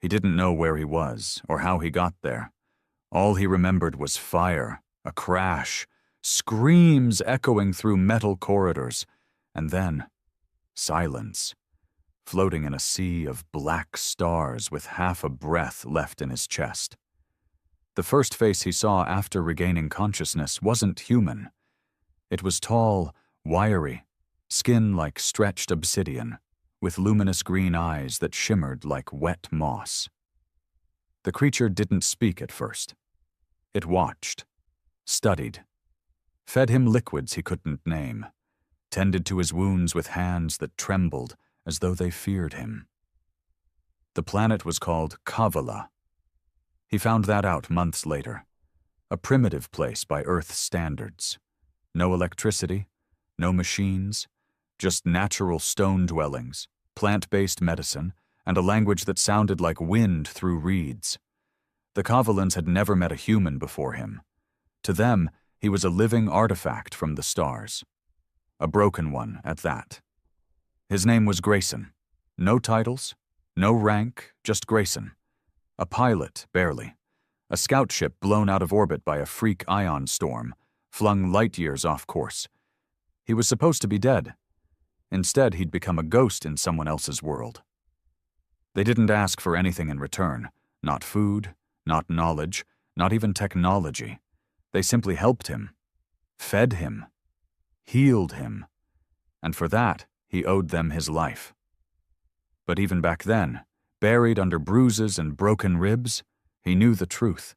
He didn't know where he was or how he got there. All he remembered was fire, a crash, screams echoing through metal corridors, and then silence, floating in a sea of black stars with half a breath left in his chest. The first face he saw after regaining consciousness wasn't human. It was tall, wiry, skin like stretched obsidian, with luminous green eyes that shimmered like wet moss. The creature didn't speak at first. It watched, studied, fed him liquids he couldn't name, tended to his wounds with hands that trembled as though they feared him. The planet was called Kavala. He found that out months later. A primitive place by Earth standards. No electricity, no machines, just natural stone dwellings, plant-based medicine, and a language that sounded like wind through reeds. The Kavalans had never met a human before him. To them, he was a living artifact from the stars. A broken one at that. His name was Grayson. No titles, no rank, just Grayson. A pilot, barely. A scout ship blown out of orbit by a freak ion storm, flung light years off course. He was supposed to be dead. Instead, he'd become a ghost in someone else's world. They didn't ask for anything in return. Not food, not knowledge, not even technology. They simply helped him, fed him, healed him, and for that, he owed them his life. But even back then, buried under bruises and broken ribs, he knew the truth,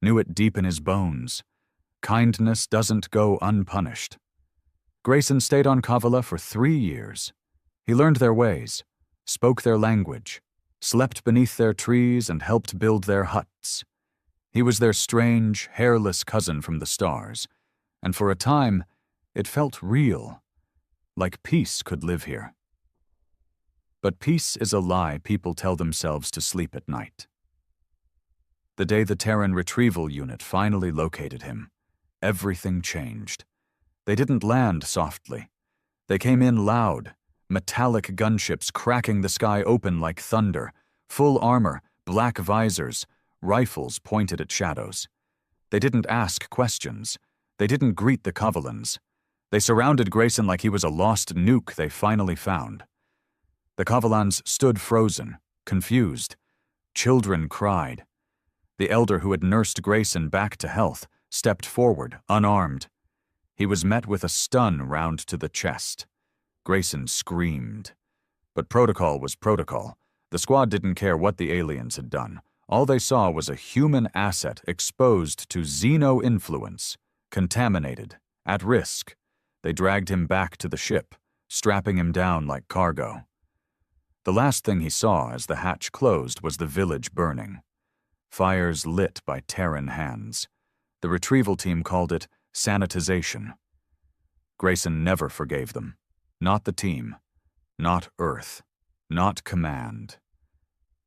knew it deep in his bones. Kindness doesn't go unpunished. Grayson stayed on Kavala for 3 years. He learned their ways, spoke their language, slept beneath their trees and helped build their huts. He was their strange, hairless cousin from the stars, and for a time, it felt real, like peace could live here. But peace is a lie people tell themselves to sleep at night. The day the Terran Retrieval Unit finally located him, everything changed. They didn't land softly. They came in loud, metallic gunships cracking the sky open like thunder, full armor, black visors, rifles pointed at shadows. They didn't ask questions. They didn't greet the Kavalans. They surrounded Grayson like he was a lost nuke they finally found. The Kavalans stood frozen, confused. Children cried. The elder who had nursed Grayson back to health stepped forward, unarmed. He was met with a stun round to the chest. Grayson screamed. But protocol was protocol. The squad didn't care what the aliens had done. All they saw was a human asset exposed to xeno influence, contaminated, at risk. They dragged him back to the ship, strapping him down like cargo. The last thing he saw as the hatch closed was the village burning. Fires lit by Terran hands. The retrieval team called it sanitization. Grayson never forgave them. Not the team. Not Earth. Not Command.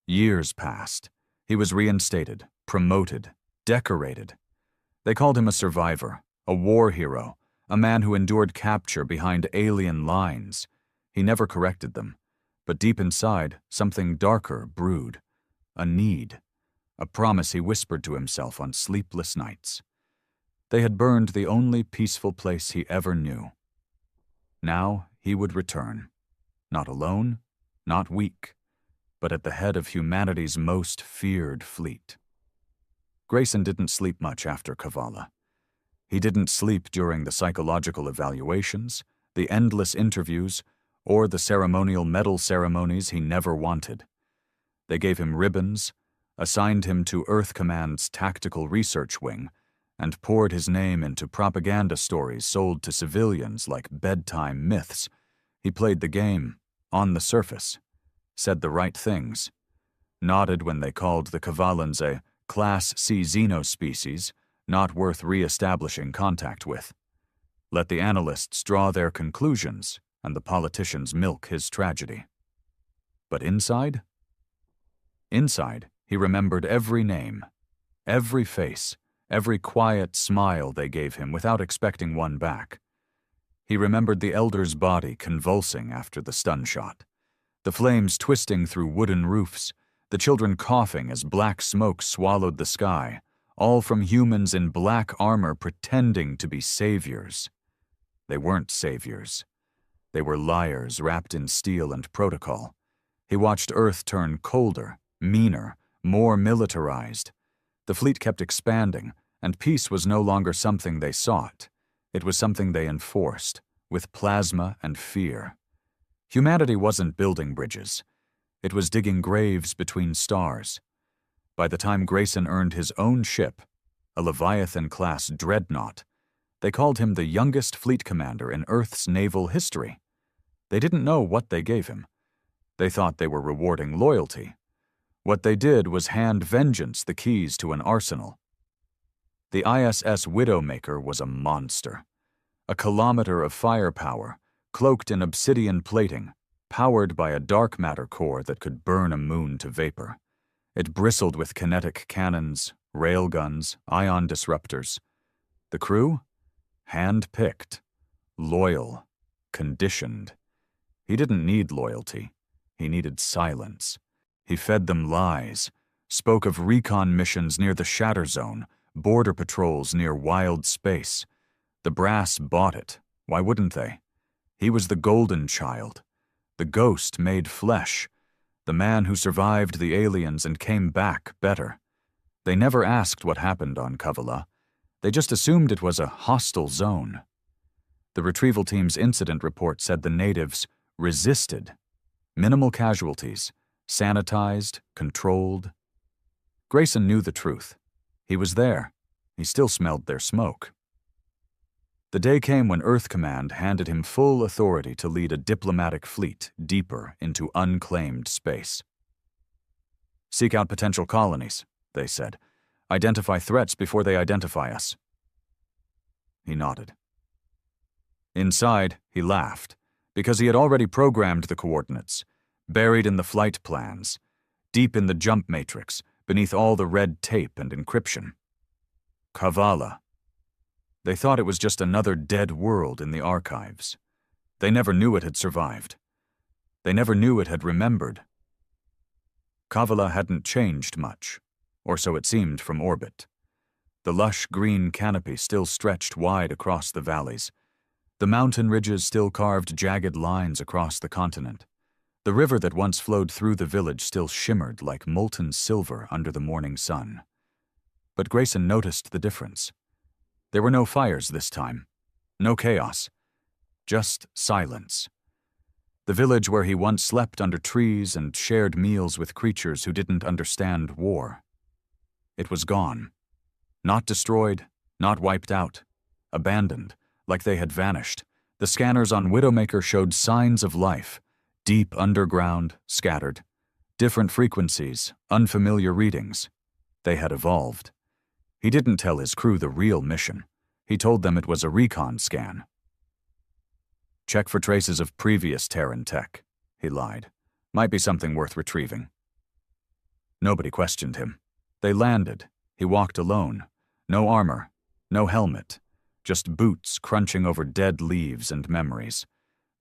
Years passed. He was reinstated, promoted, decorated. They called him a survivor, a war hero, a man who endured capture behind alien lines. He never corrected them. But deep inside, something darker brewed. A need. A promise he whispered to himself on sleepless nights. They had burned the only peaceful place he ever knew. Now he would return. Not alone, not weak, but at the head of humanity's most feared fleet. Grayson didn't sleep much after Kavala. He didn't sleep during the psychological evaluations, the endless interviews, or the ceremonial medal ceremonies he never wanted. They gave him ribbons, assigned him to Earth Command's Tactical Research Wing, and poured his name into propaganda stories sold to civilians like bedtime myths. He played the game, on the surface, said the right things, nodded when they called the Kavalans a Class C xenospecies, not worth re-establishing contact with. Let the analysts draw their conclusions, and the politicians milk his tragedy. But inside? Inside, he remembered every name, every face, every quiet smile they gave him without expecting one back. He remembered the elder's body convulsing after the stun shot, the flames twisting through wooden roofs, the children coughing as black smoke swallowed the sky, all from humans in black armor pretending to be saviors. They weren't saviors. They were liars wrapped in steel and protocol. He watched Earth turn colder, meaner, more militarized. The fleet kept expanding, and peace was no longer something they sought. It was something they enforced, with plasma and fear. Humanity wasn't building bridges. It was digging graves between stars. By the time Grayson earned his own ship, a Leviathan-class dreadnought, they called him the youngest fleet commander in Earth's naval history. They didn't know what they gave him. They thought they were rewarding loyalty. What they did was hand vengeance the keys to an arsenal. The ISS Widowmaker was a monster. A kilometer of firepower, cloaked in obsidian plating, powered by a dark matter core that could burn a moon to vapor. It bristled with kinetic cannons, railguns, ion disruptors. The crew? Hand-picked, loyal, conditioned. He didn't need loyalty. He needed silence. He fed them lies, spoke of recon missions near the Shatter Zone, border patrols near wild space. The brass bought it. Why wouldn't they? He was the golden child, the ghost made flesh, the man who survived the aliens and came back better. They never asked what happened on Kavala. They just assumed it was a hostile zone. The retrieval team's incident report said the natives resisted. Minimal casualties, sanitized, controlled. Grayson knew the truth. He was there. He still smelled their smoke. The day came when Earth Command handed him full authority to lead a diplomatic fleet deeper into unclaimed space. Seek out potential colonies, they said. Identify threats before they identify us. He nodded. Inside, he laughed, because he had already programmed the coordinates, buried in the flight plans, deep in the jump matrix, beneath all the red tape and encryption. Kavala. They thought it was just another dead world in the archives. They never knew it had survived. They never knew it had remembered. Kavala hadn't changed much, or so it seemed from orbit. The lush green canopy still stretched wide across the valleys. The mountain ridges still carved jagged lines across the continent. The river that once flowed through the village still shimmered like molten silver under the morning sun. But Grayson noticed the difference. There were no fires this time, no chaos, just silence. The village where he once slept under trees and shared meals with creatures who didn't understand war. It was gone. Not destroyed, not wiped out, abandoned, like they had vanished. The scanners on Widowmaker showed signs of life, deep underground, scattered. Different frequencies, unfamiliar readings. They had evolved. He didn't tell his crew the real mission. He told them it was a recon scan. Check for traces of previous Terran tech, he lied. Might be something worth retrieving. Nobody questioned him. They landed. He walked alone. No armor, no helmet, just boots crunching over dead leaves and memories.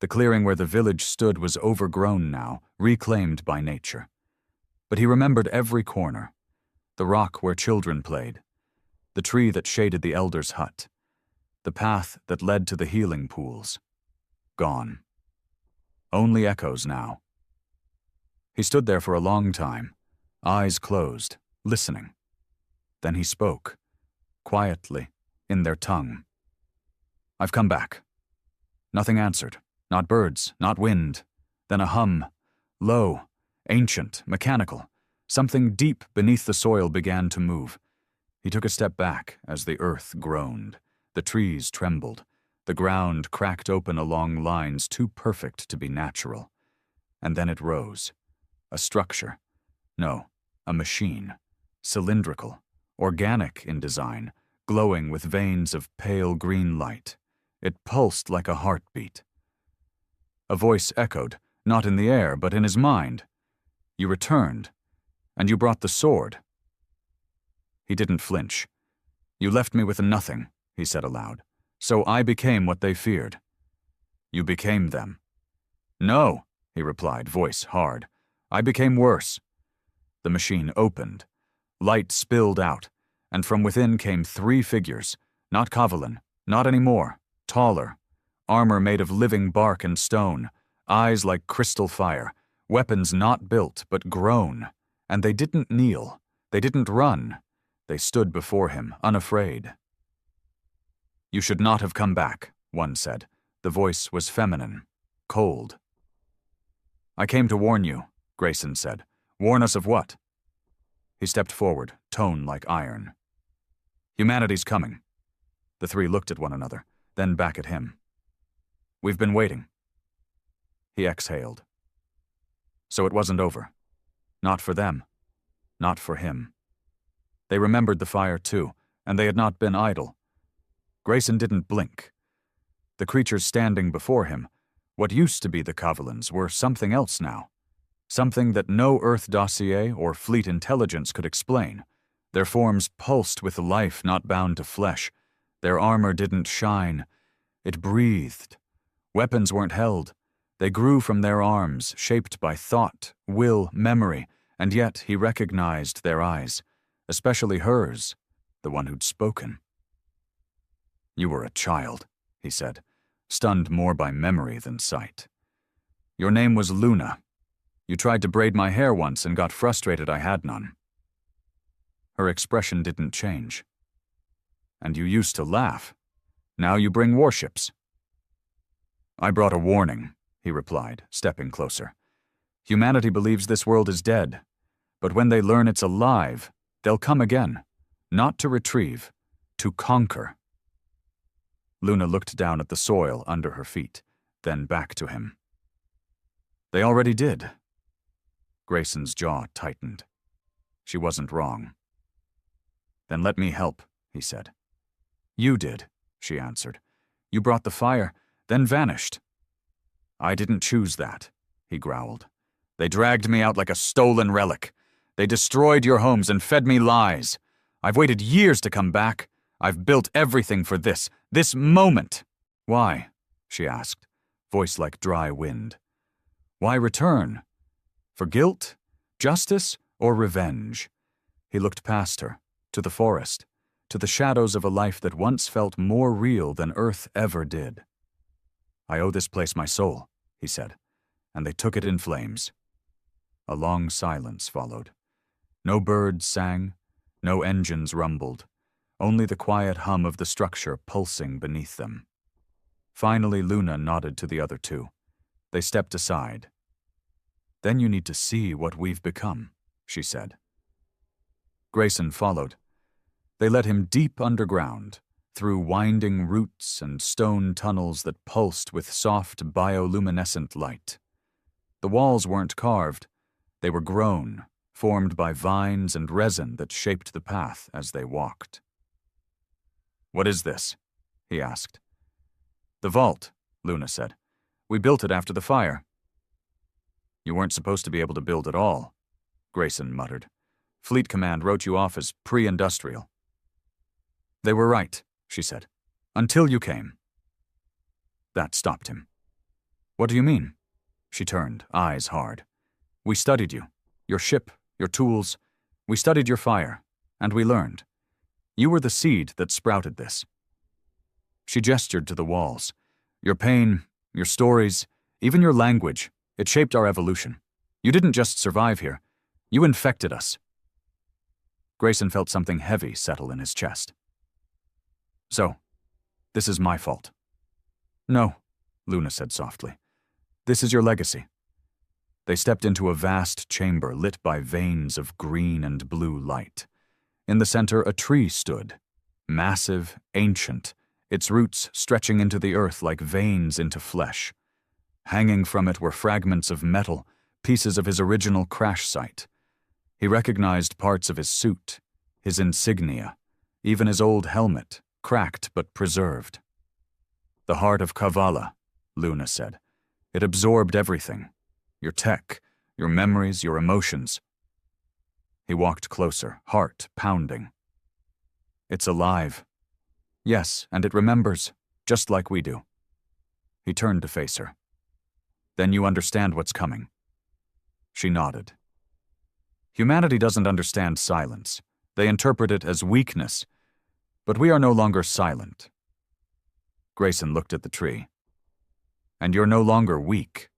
The clearing where the village stood was overgrown now, reclaimed by nature. But he remembered every corner. The rock where children played. The tree that shaded the elder's hut. The path that led to the healing pools. Gone. Only echoes now. He stood there for a long time, eyes closed, listening. Then he spoke, quietly, in their tongue. I've come back. Nothing answered. Not birds, not wind. Then a hum, low, ancient, mechanical. Something deep beneath the soil began to move. He took a step back as the earth groaned. The trees trembled. The ground cracked open along lines too perfect to be natural. And then it rose. A structure. No, a machine. Cylindrical. Organic in design. Glowing with veins of pale green light. It pulsed like a heartbeat. A voice echoed, not in the air, but in his mind. You returned. And you brought the sword. He didn't flinch. You left me with nothing, he said aloud. So I became what they feared. You became them. No, he replied, voice hard. I became worse. The machine opened. Light spilled out, and from within came 3 figures, not Kavalan, not any more, taller, armor made of living bark and stone, eyes like crystal fire, weapons not built but grown, and they didn't kneel, they didn't run, they stood before him, unafraid. "You should not have come back," one said. The voice was feminine, cold. "I came to warn you," Grayson said. "Warn us of what?" He stepped forward, tone like iron. "Humanity's coming." The 3 looked at one another, then back at him. "We've been waiting." He exhaled. So it wasn't over. Not for them. Not for him. They remembered the fire too, and they had not been idle. Grayson didn't blink. The creatures standing before him, what used to be the Kavalans, were something else now. Something that no Earth dossier or fleet intelligence could explain. Their forms pulsed with life not bound to flesh. Their armor didn't shine. It breathed. Weapons weren't held. They grew from their arms, shaped by thought, will, memory, and yet he recognized their eyes, especially hers, the one who'd spoken. "You were a child," he said, stunned more by memory than sight. "Your name was Luna. You tried to braid my hair once and got frustrated I had none." Her expression didn't change. "And you used to laugh. Now you bring warships." "I brought a warning," he replied, stepping closer. "Humanity believes this world is dead, but when they learn it's alive, they'll come again, not to retrieve, to conquer." Luna looked down at the soil under her feet, then back to him. "They already did." Grayson's jaw tightened. She wasn't wrong. "Then let me help," he said. "You did," she answered. "You brought the fire, then vanished." "I didn't choose that," he growled. "They dragged me out like a stolen relic. They destroyed your homes and fed me lies. I've waited years to come back. I've built everything for this moment." "Why?" she asked, voice like dry wind. "Why return? For guilt, justice, or revenge?" He looked past her, to the forest, to the shadows of a life that once felt more real than Earth ever did. "I owe this place my soul," he said, and they took it in flames. A long silence followed. No birds sang, no engines rumbled, only the quiet hum of the structure pulsing beneath them. Finally, Luna nodded to the other 2. They stepped aside. "Then you need to see what we've become," she said. Grayson followed. They led him deep underground, through winding roots and stone tunnels that pulsed with soft bioluminescent light. The walls weren't carved. They were grown, formed by vines and resin that shaped the path as they walked. "What is this?" he asked. "The vault," Luna said. "We built it after the fire." "You weren't supposed to be able to build at all," Grayson muttered. "Fleet Command wrote you off as pre-industrial." "They were right," she said. "Until you came." That stopped him. "What do you mean?" She turned, eyes hard. "We studied you, your ship, your tools. We studied your fire, and we learned. You were the seed that sprouted this." She gestured to the walls. "Your pain, your stories, even your language, it shaped our evolution. You didn't just survive here. You infected us." Grayson felt something heavy settle in his chest. "So, this is my fault." "No," Luna said softly. "This is your legacy." They stepped into a vast chamber lit by veins of green and blue light. In the center, a tree stood, massive, ancient, its roots stretching into the earth like veins into flesh. Hanging from it were fragments of metal, pieces of his original crash site. He recognized parts of his suit, his insignia, even his old helmet, cracked but preserved. "The heart of Kavala," Luna said. "It absorbed everything. Your tech, your memories, your emotions." He walked closer, heart pounding. "It's alive." "Yes, and it remembers, just like we do." He turned to face her. "Then you understand what's coming." She nodded. Humanity doesn't understand silence. They interpret it as weakness. But we are no longer silent. Grayson looked at the tree. And you're no longer weak.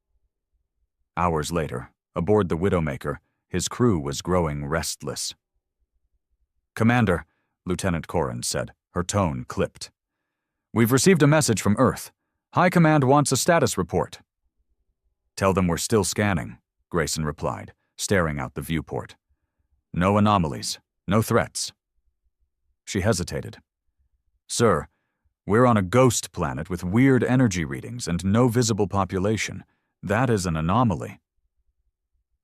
Hours later, aboard the Widowmaker, his crew was growing restless. "Commander," Lieutenant Corrin said, her tone clipped. "We've received a message from Earth. High Command wants a status report." "Tell them we're still scanning," Grayson replied, staring out the viewport. "No anomalies, no threats." She hesitated. "Sir, we're on a ghost planet with weird energy readings and no visible population. That is an anomaly."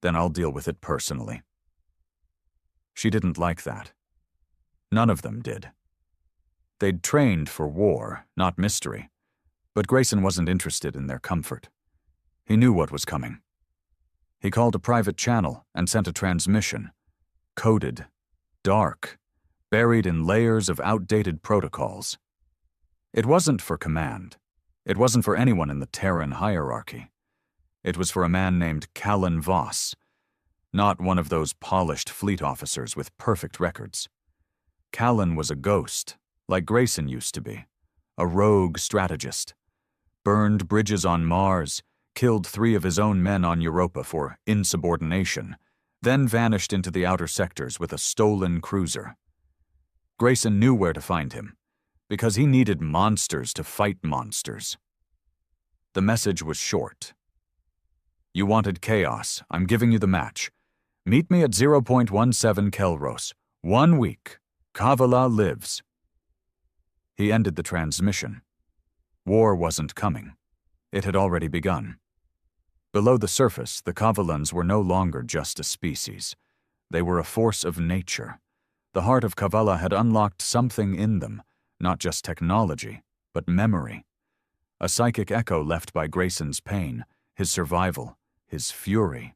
"Then I'll deal with it personally." She didn't like that. None of them did. They'd trained for war, not mystery, but Grayson wasn't interested in their comfort. He knew what was coming. He called a private channel and sent a transmission. Coded, dark, buried in layers of outdated protocols. It wasn't for command. It wasn't for anyone in the Terran hierarchy. It was for a man named Callan Voss, not one of those polished fleet officers with perfect records. Callan was a ghost, like Grayson used to be, a rogue strategist. Burned bridges on Mars, killed 3 of his own men on Europa for insubordination, then vanished into the outer sectors with a stolen cruiser. Grayson knew where to find him, because he needed monsters to fight monsters. The message was short. "You wanted chaos. I'm giving you the match. Meet me at 0.17 Kelros. 1 week. Kavala lives." He ended the transmission. War wasn't coming. It had already begun. Below the surface, the Kavalans were no longer just a species. They were a force of nature. The heart of Kavala had unlocked something in them, not just technology, but memory. A psychic echo left by Grayson's pain, his survival, his fury.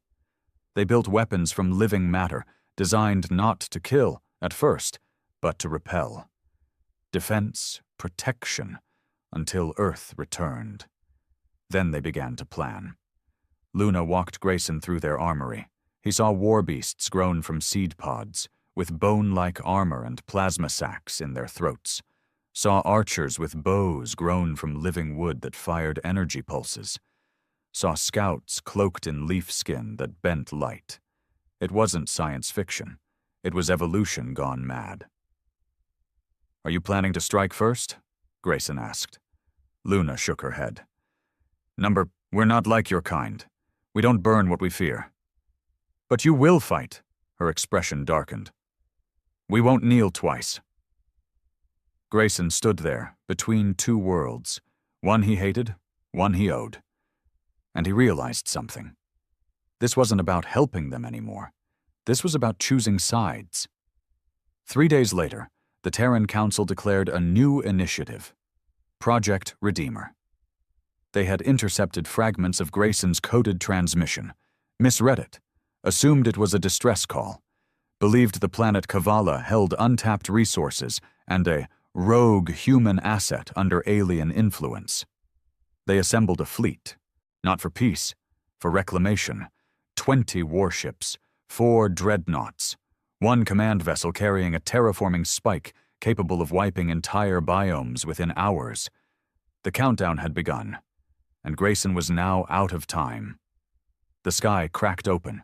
They built weapons from living matter, designed not to kill, at first, but to repel. Defense, protection, until Earth returned. Then they began to plan. Luna walked Grayson through their armory. He saw war beasts grown from seed pods, with bone-like armor and plasma sacs in their throats. Saw archers with bows grown from living wood that fired energy pulses. Saw scouts cloaked in leaf skin that bent light. It wasn't science fiction. It was evolution gone mad. "Are you planning to strike first?" Grayson asked. Luna shook her head. "We're not like your kind. We don't burn what we fear." "But you will fight," her expression darkened. "We won't kneel twice." Grayson stood there, between 2 worlds, one he hated, one he owed. And he realized something. This wasn't about helping them anymore. This was about choosing sides. 3 days later, the Terran Council declared a new initiative, Project Redeemer. They had intercepted fragments of Grayson's coded transmission, misread it, assumed it was a distress call, believed the planet Kavala held untapped resources and a rogue human asset under alien influence. They assembled a fleet, not for peace, for reclamation. 20 warships, 4 dreadnoughts, 1 command vessel carrying a terraforming spike capable of wiping entire biomes within hours. The countdown had begun, and Grayson was now out of time. The sky cracked open.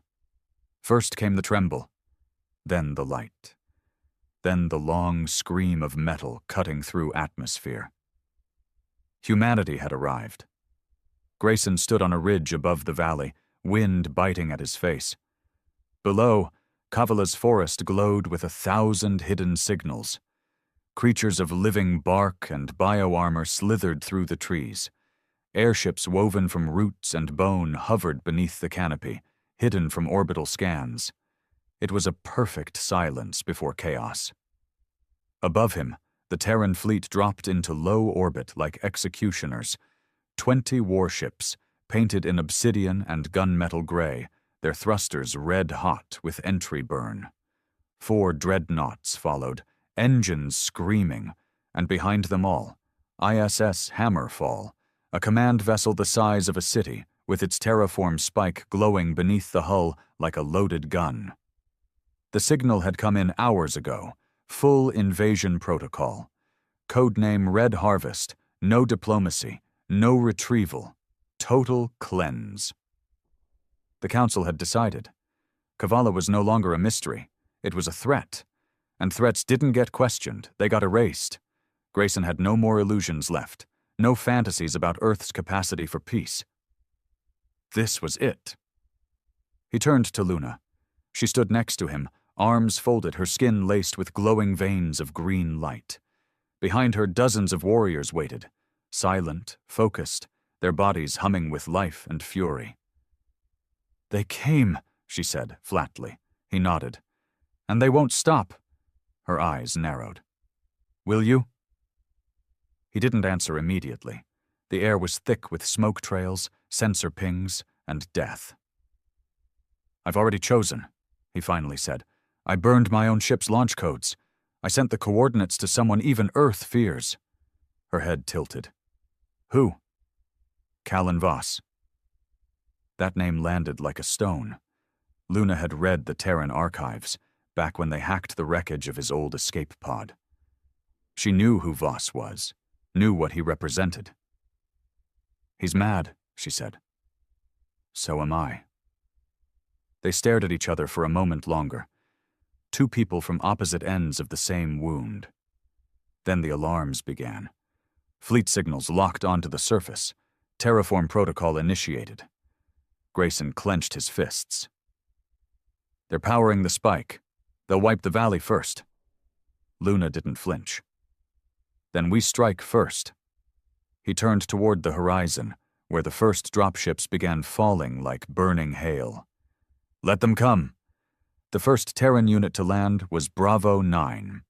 First came the tremble, then the light, then the long scream of metal cutting through atmosphere. Humanity had arrived. Grayson stood on a ridge above the valley, wind biting at his face. Below, Kavala's forest glowed with 1,000 hidden signals. Creatures of living bark and bioarmor slithered through the trees. Airships woven from roots and bone hovered beneath the canopy, hidden from orbital scans. It was a perfect silence before chaos. Above him, the Terran fleet dropped into low orbit like executioners. 20 warships, painted in obsidian and gunmetal gray, their thrusters red-hot with entry burn. 4 dreadnoughts followed, engines screaming, and behind them all, ISS Hammerfall, a command vessel the size of a city, with its terraform spike glowing beneath the hull like a loaded gun. The signal had come in hours ago. Full invasion protocol. Codename Red Harvest. No diplomacy. No retrieval. Total cleanse. The Council had decided. Kavala was no longer a mystery. It was a threat. And threats didn't get questioned. They got erased. Grayson had no more illusions left. No fantasies about Earth's capacity for peace. This was it. He turned to Luna. She stood next to him, arms folded, her skin laced with glowing veins of green light. Behind her, dozens of warriors waited, silent, focused, their bodies humming with life and fury. "They came," she said, flatly. He nodded. "And they won't stop." Her eyes narrowed. "Will you?" He didn't answer immediately. The air was thick with smoke trails, sensor pings, and death. "I've already chosen," he finally said. "I burned my own ship's launch codes. I sent the coordinates to someone even Earth fears." Her head tilted. "Who?" "Callan Voss." That name landed like a stone. Luna had read the Terran archives, back when they hacked the wreckage of his old escape pod. She knew who Voss was, knew what he represented. "He's mad," she said. "So am I." They stared at each other for a moment longer. Two people from opposite ends of the same wound. Then the alarms began. Fleet signals locked onto the surface. Terraform protocol initiated. Grayson clenched his fists. "They're powering the spike. They'll wipe the valley first." Luna didn't flinch. "Then we strike first." He turned toward the horizon, where the first dropships began falling like burning hail. "Let them come." The first Terran unit to land was Bravo 9,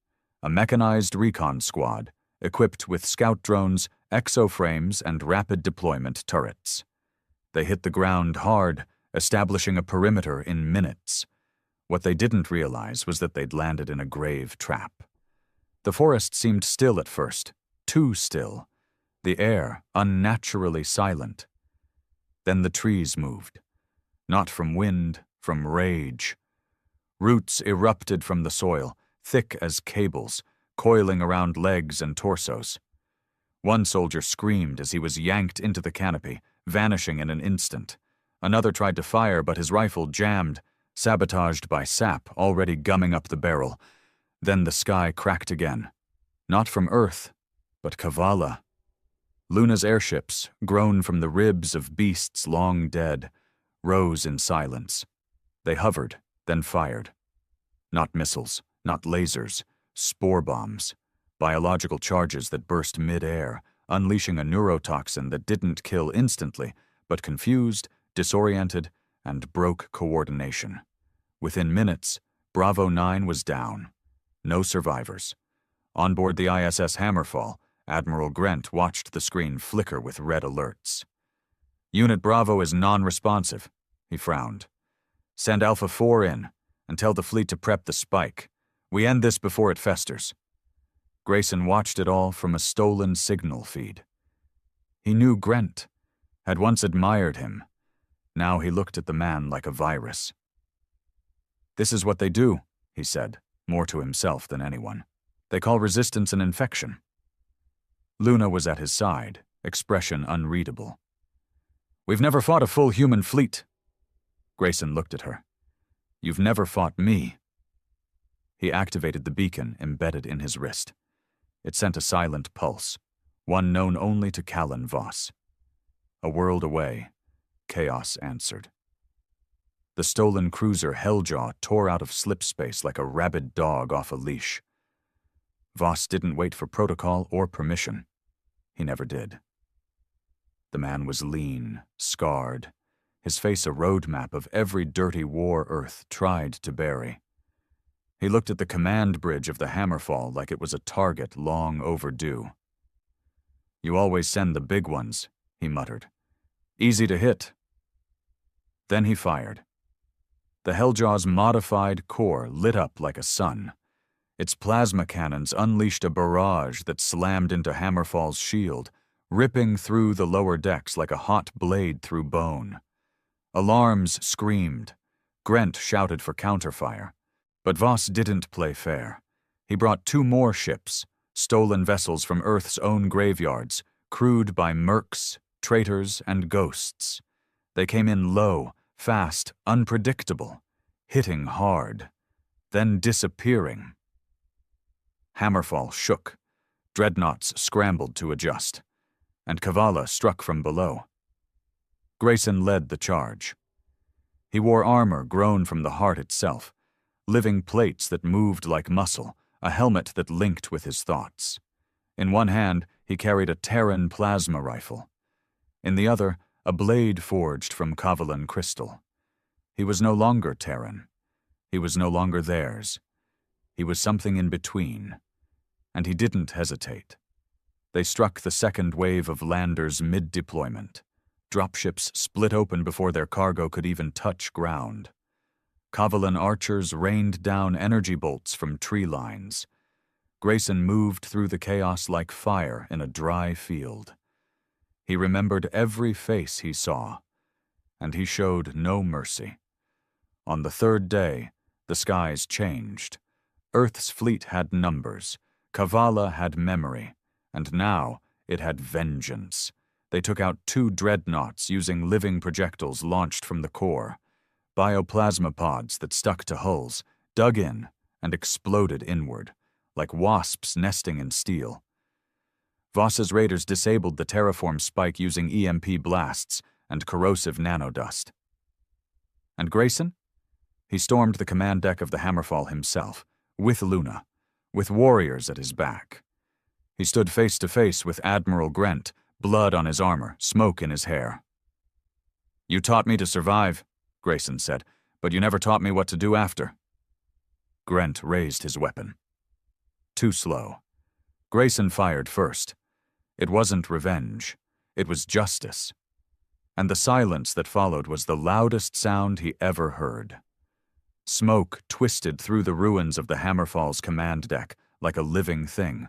a mechanized recon squad equipped with scout drones, exoframes, and rapid deployment turrets. They hit the ground hard, establishing a perimeter in minutes. What they didn't realize was that they'd landed in a grave trap. The forest seemed still at first, too still. The air unnaturally silent. Then the trees moved. Not from wind, from rage. Roots erupted from the soil, thick as cables, coiling around legs and torsos. One soldier screamed as he was yanked into the canopy, vanishing in an instant. Another tried to fire, but his rifle jammed, sabotaged by sap already gumming up the barrel. Then the sky cracked again. Not from Earth, but Kavala. Luna's airships, grown from the ribs of beasts long dead, rose in silence. They hovered, then fired. Not missiles, not lasers, spore bombs, biological charges that burst mid-air, unleashing a neurotoxin that didn't kill instantly, but confused, disoriented, and broke coordination. Within minutes, Bravo 9 was down. No survivors. On board the ISS Hammerfall, Admiral Grant watched the screen flicker with red alerts. "Unit Bravo is non-responsive," he frowned. "Send Alpha 4 in, and tell the fleet to prep the spike. We end this before it festers." Grayson watched it all from a stolen signal feed. He knew Grant, had once admired him. Now he looked at the man like a virus. "This is what they do," he said, more to himself than anyone. "They call resistance an infection." Luna was at his side, expression unreadable. "We've never fought a full human fleet." Grayson looked at her. "You've never fought me." He activated the beacon embedded in his wrist. It sent a silent pulse, one known only to Callan Voss. A world away, chaos answered. The stolen cruiser Helljaw tore out of slipspace like a rabid dog off a leash. Voss didn't wait for protocol or permission. He never did. The man was lean, scarred, his face a roadmap of every dirty war Earth tried to bury. He looked at the command bridge of the Hammerfall like it was a target long overdue. "You always send the big ones," he muttered. "Easy to hit." Then he fired. The Helljaw's modified core lit up like a sun. Its plasma cannons unleashed a barrage that slammed into Hammerfall's shield, ripping through the lower decks like a hot blade through bone. Alarms screamed. Grant shouted for counterfire. But Voss didn't play fair. He brought 2 more ships, stolen vessels from Earth's own graveyards, crewed by mercs, traitors, and ghosts. They came in low, fast, unpredictable, hitting hard, then disappearing. Hammerfall shook. Dreadnoughts scrambled to adjust, and Kavala struck from below. Grayson led the charge. He wore armor grown from the heart itself, living plates that moved like muscle, a helmet that linked with his thoughts. In one hand, he carried a Terran plasma rifle. In the other, a blade forged from Kavalan crystal. He was no longer Terran. He was no longer theirs. He was something in between. And he didn't hesitate. They struck the second wave of landers mid-deployment. Dropships split open before their cargo could even touch ground. Kavalan archers rained down energy bolts from tree lines. Grayson moved through the chaos like fire in a dry field. He remembered every face he saw, and he showed no mercy. On the 3rd day, the skies changed. Earth's fleet had numbers. Kavala had memory, and now it had vengeance. They took out 2 dreadnoughts using living projectiles launched from the core, bioplasma pods that stuck to hulls, dug in, and exploded inward, like wasps nesting in steel. Voss's raiders disabled the terraform spike using EMP blasts and corrosive nanodust. And Grayson? He stormed the command deck of the Hammerfall himself, with Luna, with warriors at his back. He stood face to face with Admiral Grent, blood on his armor, smoke in his hair. "You taught me to survive," Grayson said, "but you never taught me what to do after." Grent raised his weapon. Too slow. Grayson fired first. It wasn't revenge. It was justice. And the silence that followed was the loudest sound he ever heard. Smoke twisted through the ruins of the Hammerfall's command deck like a living thing,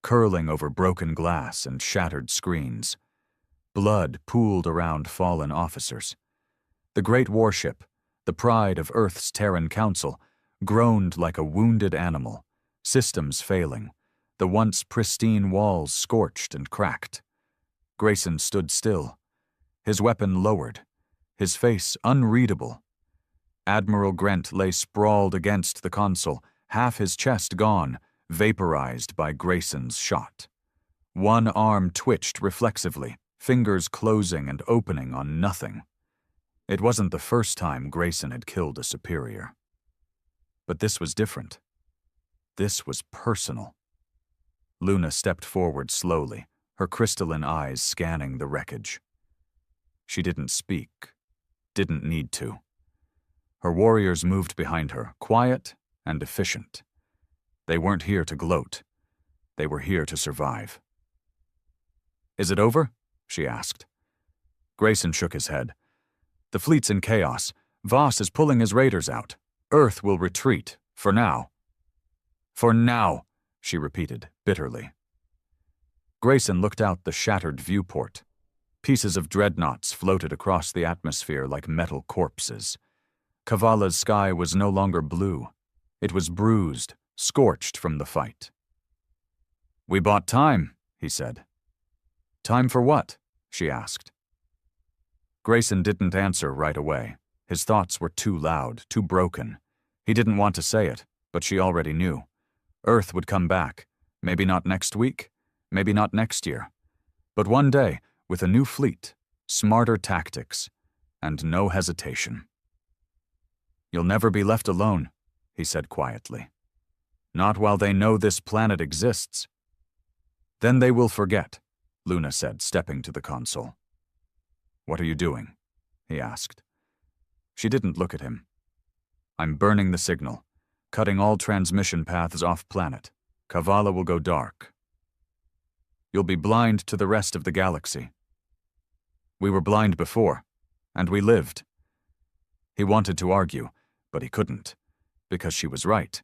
curling over broken glass and shattered screens. Blood pooled around fallen officers. The great warship, the pride of Earth's Terran Council, groaned like a wounded animal, systems failing, the once pristine walls scorched and cracked. Grayson stood still, his weapon lowered, his face unreadable. Admiral Grent lay sprawled against the console, half his chest gone, vaporized by Grayson's shot. One arm twitched reflexively, fingers closing and opening on nothing. It wasn't the first time Grayson had killed a superior. But this was different. This was personal. Luna stepped forward slowly, her crystalline eyes scanning the wreckage. She didn't speak, didn't need to. Her warriors moved behind her, quiet and efficient. They weren't here to gloat. They were here to survive. "Is it over?" she asked. Grayson shook his head. "The fleet's in chaos. Voss is pulling his raiders out. Earth will retreat, for now." "For now," she repeated, bitterly. Grayson looked out the shattered viewport. Pieces of dreadnoughts floated across the atmosphere like metal corpses. Kavala's sky was no longer blue. It was bruised, scorched from the fight. "We bought time," he said. "Time for what?" she asked. Grayson didn't answer right away. His thoughts were too loud, too broken. He didn't want to say it, but she already knew. Earth would come back, maybe not next week, maybe not next year, but one day with a new fleet, smarter tactics, and no hesitation. "You'll never be left alone," he said quietly. "Not while they know this planet exists." "Then they will forget," Luna said, stepping to the console. "What are you doing?" he asked. She didn't look at him. "I'm burning the signal, cutting all transmission paths off-planet. Kavala will go dark. You'll be blind to the rest of the galaxy. We were blind before, and we lived." He wanted to argue, but he couldn't, because she was right.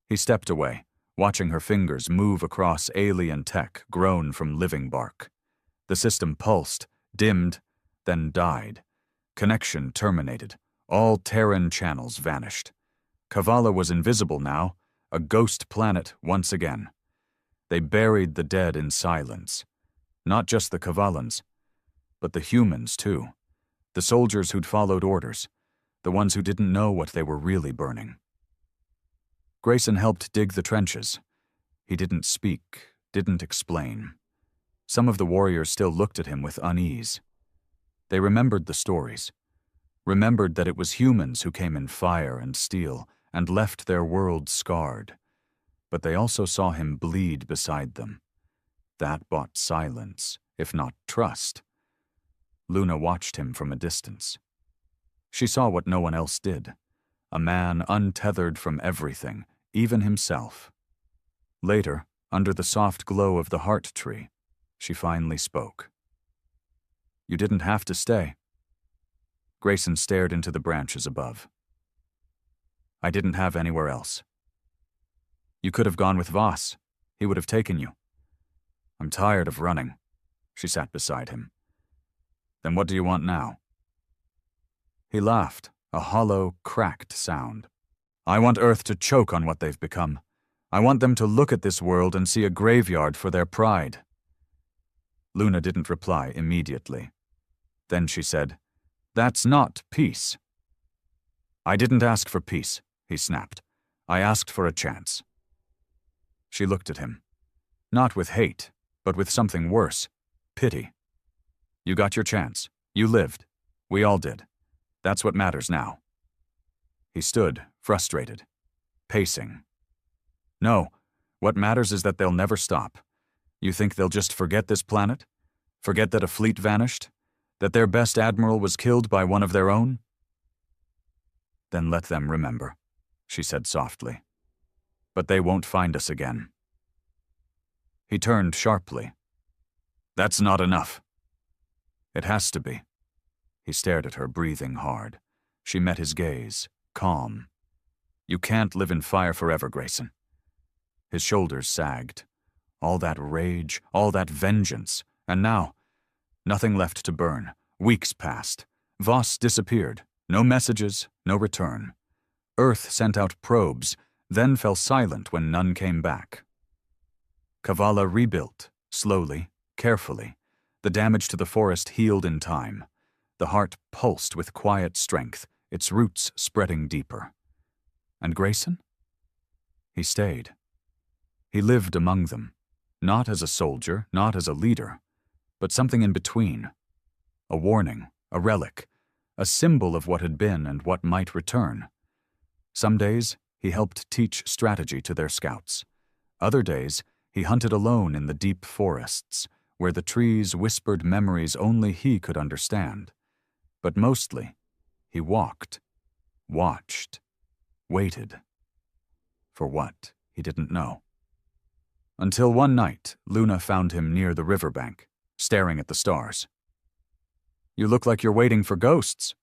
He stepped away, watching her fingers move across alien tech grown from living bark. The system pulsed, dimmed, then died. Connection terminated. All Terran channels vanished. Kavala was invisible now, a ghost planet once again. They buried the dead in silence. Not just the Kavalans, but the humans too. The soldiers who'd followed orders, the ones who didn't know what they were really burning. Grayson helped dig the trenches. He didn't speak, didn't explain. Some of the warriors still looked at him with unease. They remembered the stories, remembered that it was humans who came in fire and steel and left their world scarred. But they also saw him bleed beside them. That bought silence, if not trust. Luna watched him from a distance. She saw what no one else did, a man untethered from everything, even himself. Later, under the soft glow of the heart tree, she finally spoke. "You didn't have to stay." Grayson stared into the branches above. "I didn't have anywhere else." "You could have gone with Voss. He would have taken you." "I'm tired of running." She sat beside him. "Then what do you want now?" He laughed, a hollow, cracked sound. "I want Earth to choke on what they've become. I want them to look at this world and see a graveyard for their pride." Luna didn't reply immediately. Then she said, "That's not peace." "I didn't ask for peace," he snapped. "I asked for a chance." She looked at him. Not with hate, but with something worse, pity. "You got your chance. You lived. We all did. That's what matters now." He stood, frustrated, pacing. "No, what matters is that they'll never stop. You think they'll just forget this planet? Forget that a fleet vanished? That their best admiral was killed by one of their own?" "Then let them remember," she said softly. "But they won't find us again." He turned sharply. "That's not enough." "It has to be." He stared at her, breathing hard. She met his gaze, calm. "You can't live in fire forever, Grayson." His shoulders sagged. All that rage, all that vengeance, and now, nothing left to burn. Weeks passed. Voss disappeared. No messages, no return. Earth sent out probes, then fell silent when none came back. Kavala rebuilt, slowly, carefully. The damage to the forest healed in time. The heart pulsed with quiet strength, its roots spreading deeper. And Grayson? He stayed. He lived among them, not as a soldier, not as a leader, but something in between. A warning, a relic, a symbol of what had been and what might return. Some days, he helped teach strategy to their scouts. Other days, he hunted alone in the deep forests, where the trees whispered memories only he could understand. But mostly, he walked, watched, waited. For what, he didn't know. Until one night, Luna found him near the riverbank, staring at the stars. "You look like you're waiting for ghosts,"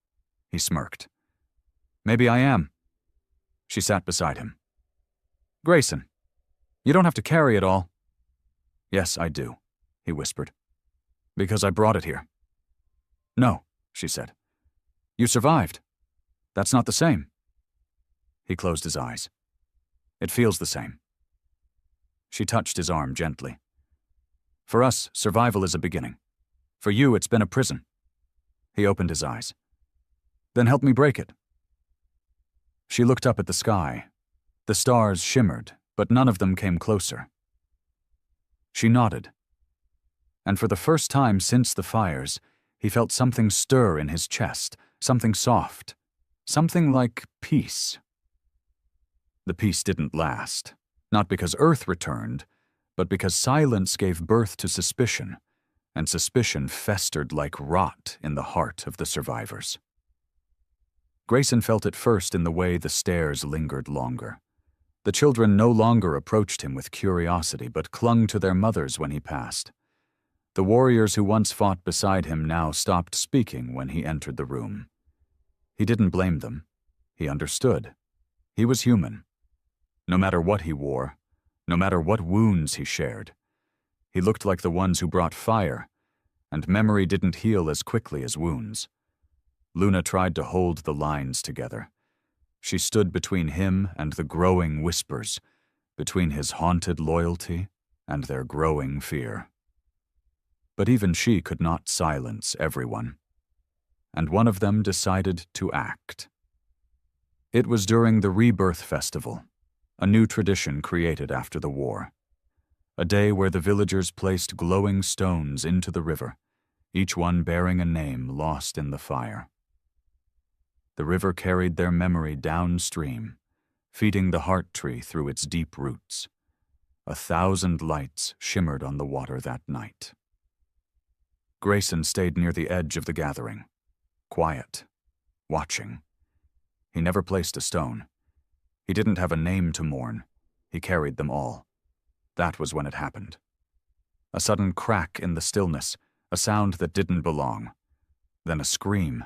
he smirked. "Maybe I am." She sat beside him. "Grayson, you don't have to carry it all." "Yes, I do," he whispered. "Because I brought it here." "No," she said. "You survived. That's not the same." He closed his eyes. "It feels the same." She touched his arm gently. "For us, survival is a beginning. For you, it's been a prison." He opened his eyes. "Then help me break it." She looked up at the sky. The stars shimmered, but none of them came closer. She nodded. And for the first time since the fires, he felt something stir in his chest, something soft, something like peace. The peace didn't last, not because Earth returned, but because silence gave birth to suspicion, and suspicion festered like rot in the heart of the survivors. Grayson felt it first in the way the stares lingered longer. The children no longer approached him with curiosity, but clung to their mothers when he passed. The warriors who once fought beside him now stopped speaking when he entered the room. He didn't blame them. He understood. He was human. No matter what he wore, no matter what wounds he shared, he looked like the ones who brought fire, and memory didn't heal as quickly as wounds. Luna tried to hold the lines together. She stood between him and the growing whispers, between his haunted loyalty and their growing fear. But even she could not silence everyone, and one of them decided to act. It was during the Rebirth Festival, a new tradition created after the war. A day where the villagers placed glowing stones into the river, each one bearing a name lost in the fire. The river carried their memory downstream, feeding the heart tree through its deep roots. 1,000 lights shimmered on the water that night. Grayson stayed near the edge of the gathering, quiet, watching. He never placed a stone. He didn't have a name to mourn. He carried them all. That was when it happened. A sudden crack in the stillness, a sound that didn't belong. Then a scream.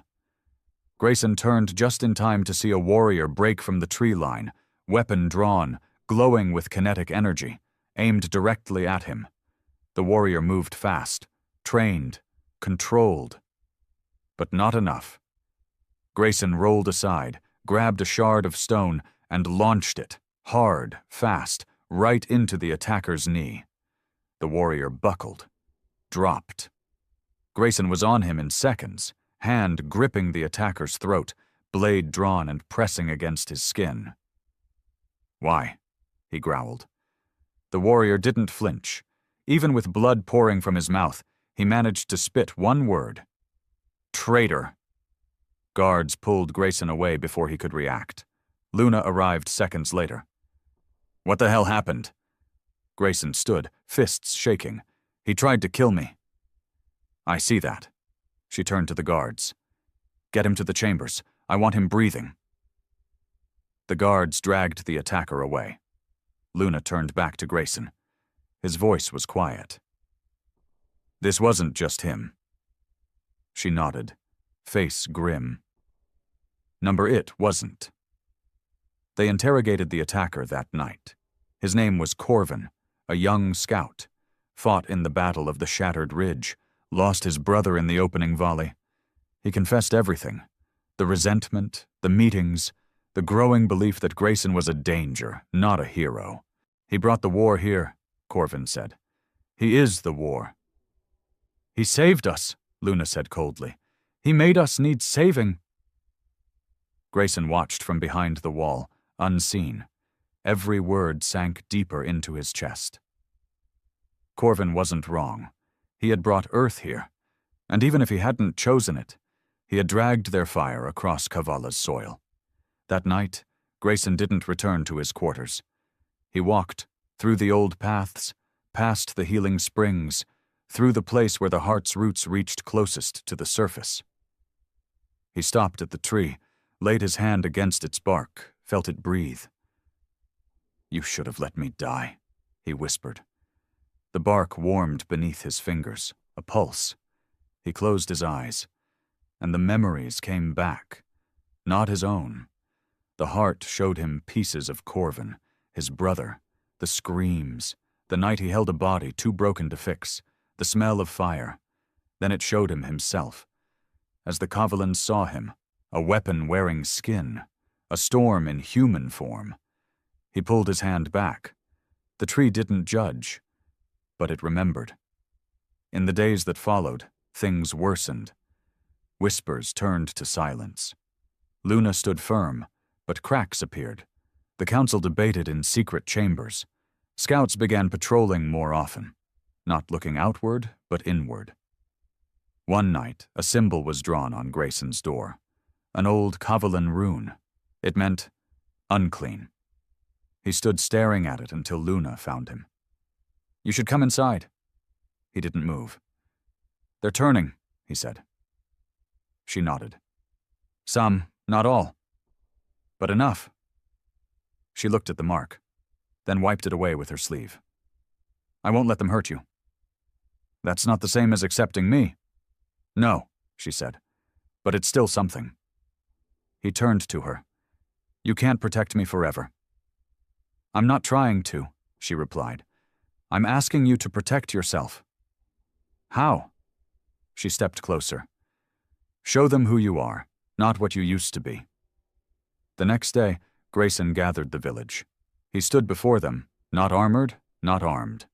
Grayson turned just in time to see a warrior break from the tree line, weapon drawn, glowing with kinetic energy, aimed directly at him. The warrior moved fast, trained, controlled. But not enough. Grayson rolled aside, grabbed a shard of stone, and launched it, hard, fast, right into the attacker's knee. The warrior buckled, dropped. Grayson was on him in seconds, hand gripping the attacker's throat, blade drawn and pressing against his skin. "Why?" he growled. The warrior didn't flinch. Even with blood pouring from his mouth, he managed to spit one word. "Traitor." Guards pulled Grayson away before he could react. Luna arrived seconds later. "What the hell happened?" Grayson stood, fists shaking. "He tried to kill me." "I see that." She turned to the guards. "Get him to the chambers. I want him breathing." The guards dragged the attacker away. Luna turned back to Grayson. His voice was quiet. "This wasn't just him." She nodded, face grim. It wasn't. They interrogated the attacker that night. His name was Corvin, a young scout, fought in the Battle of the Shattered Ridge, lost his brother in the opening volley. He confessed everything. The resentment, the meetings, the growing belief that Grayson was a danger, not a hero. "He brought the war here," Corvin said. "He is the war." "He saved us," Luna said coldly. "He made us need saving." Grayson watched from behind the wall, unseen. Every word sank deeper into his chest. Corvin wasn't wrong. He had brought Earth here, and even if he hadn't chosen it, he had dragged their fire across Kavala's soil. That night, Grayson didn't return to his quarters. He walked through the old paths, past the healing springs, through the place where the heart's roots reached closest to the surface. He stopped at the tree, laid his hand against its bark, felt it breathe. "You should have let me die," he whispered. The bark warmed beneath his fingers, a pulse. He closed his eyes, and the memories came back, not his own. The heart showed him pieces of Corvin, his brother, the screams, the night he held a body too broken to fix, the smell of fire. Then it showed him himself. As the Kavalans saw him, a weapon-wearing skin, a storm in human form. He pulled his hand back. The tree didn't judge, but it remembered. In the days that followed, things worsened. Whispers turned to silence. Luna stood firm, but cracks appeared. The council debated in secret chambers. Scouts began patrolling more often, not looking outward, but inward. One night, a symbol was drawn on Grayson's door. An old Kavalan rune. It meant unclean. He stood staring at it until Luna found him. "You should come inside." He didn't move. "They're turning," he said. She nodded. "Some, not all. But enough." She looked at the mark, then wiped it away with her sleeve. "I won't let them hurt you." "That's not the same as accepting me." "No," she said, "but it's still something." He turned to her. "You can't protect me forever." "I'm not trying to," she replied. "I'm asking you to protect yourself." "How?" She stepped closer. "Show them who you are, not what you used to be." The next day, Grayson gathered the village. He stood before them, not armored, not armed,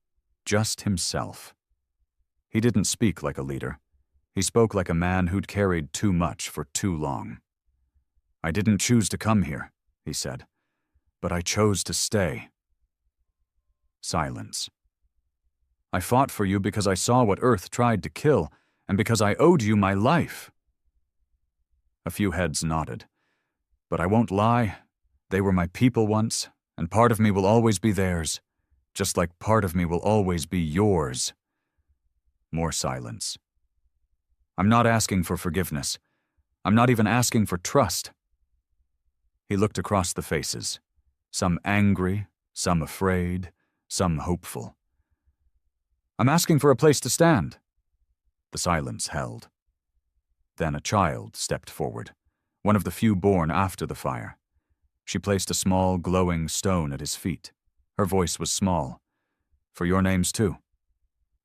just himself. He didn't speak like a leader. He spoke like a man who'd carried too much for too long. "I didn't choose to come here," he said, "but I chose to stay." Silence. "I fought for you because I saw what Earth tried to kill, and because I owed you my life." A few heads nodded. "But I won't lie, they were my people once, and part of me will always be theirs, just like part of me will always be yours." More silence. "I'm not asking for forgiveness. I'm not even asking for trust." He looked across the faces, some angry, some afraid, some hopeful. "I'm asking for a place to stand." The silence held. Then a child stepped forward, one of the few born after the fire. She placed a small, glowing stone at his feet. Her voice was small. "For your names too."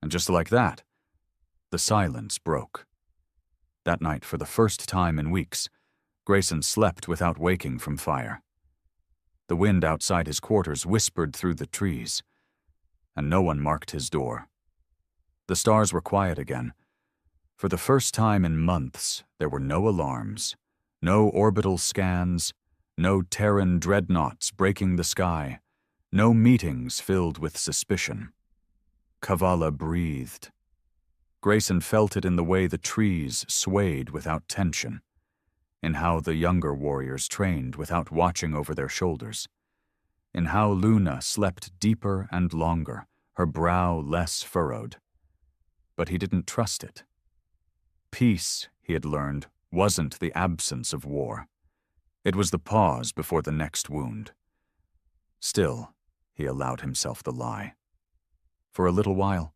And just like that, the silence broke. That night, for the first time in weeks, Grayson slept without waking from fire. The wind outside his quarters whispered through the trees, and no one marked his door. The stars were quiet again. For the first time in months, there were no alarms, no orbital scans, no Terran dreadnoughts breaking the sky, no meetings filled with suspicion. Kavala breathed. Grayson felt it in the way the trees swayed without tension, in how the younger warriors trained without watching over their shoulders, in how Luna slept deeper and longer, her brow less furrowed. But he didn't trust it. Peace, he had learned, wasn't the absence of war. It was the pause before the next wound. Still, he allowed himself the lie. For a little while,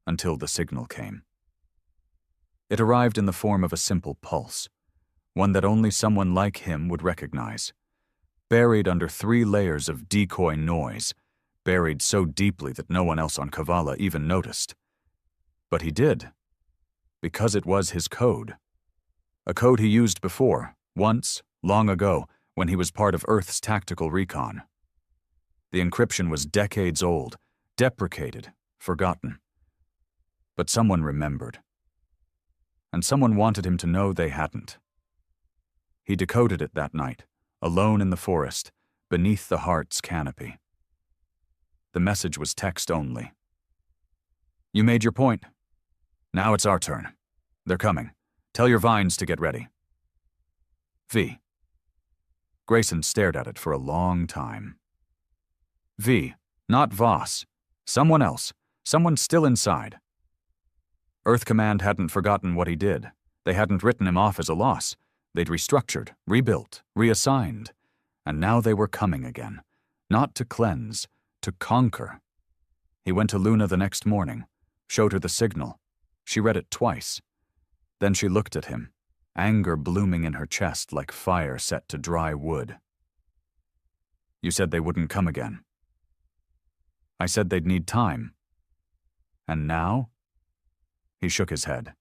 until the signal came. It arrived in the form of a simple pulse, one that only someone like him would recognize. Buried under 3 layers of decoy noise, buried so deeply that no one else on Kavala even noticed. But he did, because it was his code. A code he used before, once, long ago, when he was part of Earth's tactical recon. The encryption was decades old, deprecated, forgotten. But someone remembered. And someone wanted him to know they hadn't. He decoded it that night, alone in the forest, beneath the heart's canopy. The message was text only. "You made your point. Now it's our turn. They're coming. Tell your vines to get ready. V." Grayson stared at it for a long time. V, not Voss. Someone else. Someone still inside. Earth Command hadn't forgotten what he did. They hadn't written him off as a loss. They'd restructured, rebuilt, reassigned. And now they were coming again. Not to cleanse, to conquer. He went to Luna the next morning, showed her the signal. She read it twice. Then she looked at him, anger blooming in her chest like fire set to dry wood. "You said they wouldn't come again." "I said they'd need time." "And now?" He shook his head.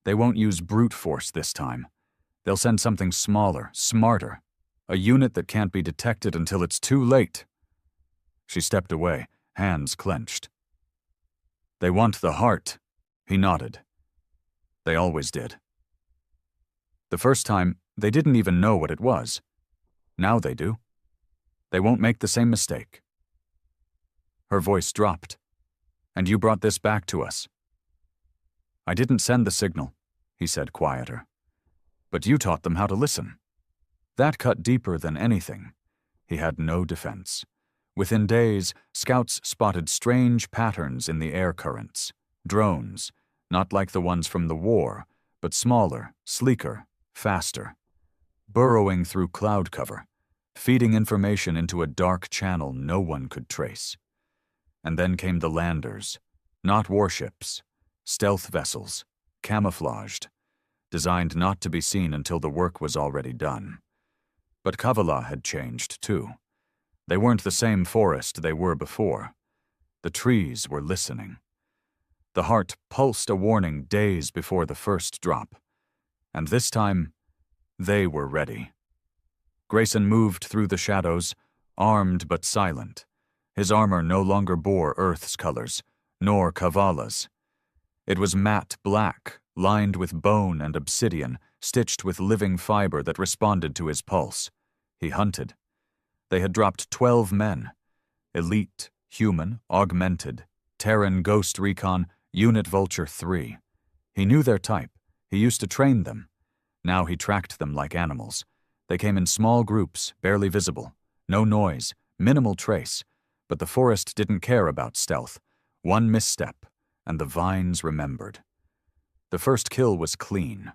"They won't use brute force this time. They'll send something smaller, smarter, a unit that can't be detected until it's too late." She stepped away, hands clenched. "They want the heart." He nodded. "They always did. The first time, they didn't even know what it was. Now they do. They won't make the same mistake." Her voice dropped. "And you brought this back to us." "I didn't send the signal," he said, quieter. "But you taught them how to listen." That cut deeper than anything. He had no defense. Within days, scouts spotted strange patterns in the air currents. Drones, not like the ones from the war, but smaller, sleeker, faster. Burrowing through cloud cover, feeding information into a dark channel no one could trace. And then came the landers, not warships, stealth vessels, camouflaged, designed not to be seen until the work was already done. But Kavala had changed too. They weren't the same forest they were before. The trees were listening. The heart pulsed a warning days before the first drop. And this time, they were ready. Grayson moved through the shadows, armed but silent. His armor no longer bore Earth's colors, nor Kavala's. It was matte black, lined with bone and obsidian, stitched with living fiber that responded to his pulse. He hunted. They had dropped 12 men. Elite, human, augmented, Terran Ghost Recon, Unit Vulture 3. He knew their type. He used to train them. Now he tracked them like animals. They came in small groups, barely visible. No noise, minimal trace. But the forest didn't care about stealth. One misstep, and the vines remembered. The first kill was clean.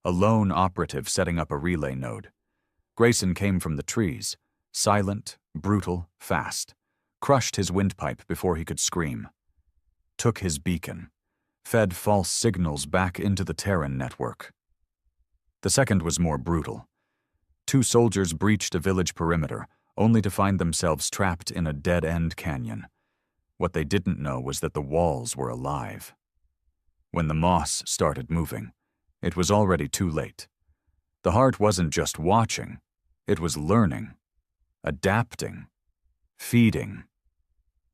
A lone operative setting up a relay node. Grayson came from the trees, silent, brutal, fast. Crushed his windpipe before he could scream. Took his beacon. Fed false signals back into the Terran network. The second was more brutal. 2 soldiers breached a village perimeter, only to find themselves trapped in a dead-end canyon. What they didn't know was that the walls were alive. When the moss started moving, it was already too late. The heart wasn't just watching, it was learning, adapting, feeding.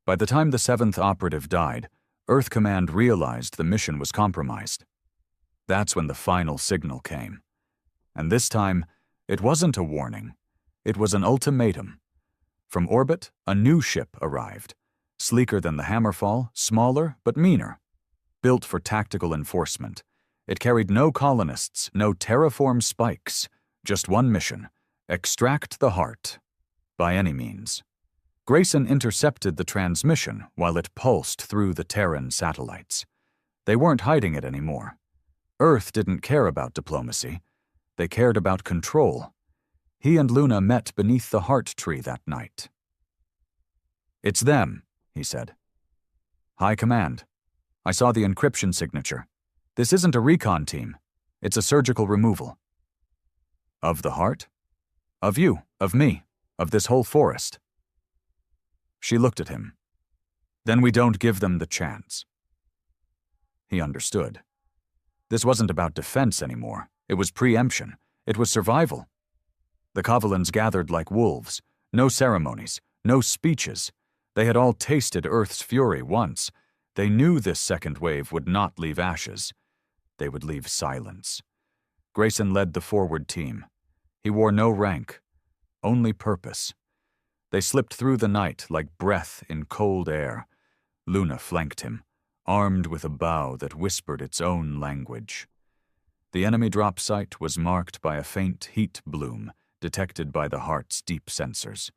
By the time the 7th operative died, Earth Command realized the mission was compromised. That's when the final signal came. And this time, it wasn't a warning. It was an ultimatum. From orbit, a new ship arrived. Sleeker than the Hammerfall, smaller but meaner. Built for tactical enforcement. It carried no colonists, no terraform spikes. Just one mission: extract the heart. By any means. Grayson intercepted the transmission while it pulsed through the Terran satellites. They weren't hiding it anymore. Earth didn't care about diplomacy. They cared about control. He and Luna met beneath the heart tree that night. "It's them," he said. "High Command. I saw the encryption signature. This isn't a recon team. It's a surgical removal." "Of the heart? Of you, of me, of this whole forest." She looked at him. "Then we don't give them the chance." He understood. This wasn't about defense anymore. It was preemption. It was survival. The Kovalans gathered like wolves. No ceremonies, no speeches. They had all tasted Earth's fury once. They knew this second wave would not leave ashes. They would leave silence. Grayson led the forward team. He wore no rank, only purpose. They slipped through the night like breath in cold air. Luna flanked him, armed with a bow that whispered its own language. The enemy drop site was marked by a faint heat bloom detected by the heart's deep sensors.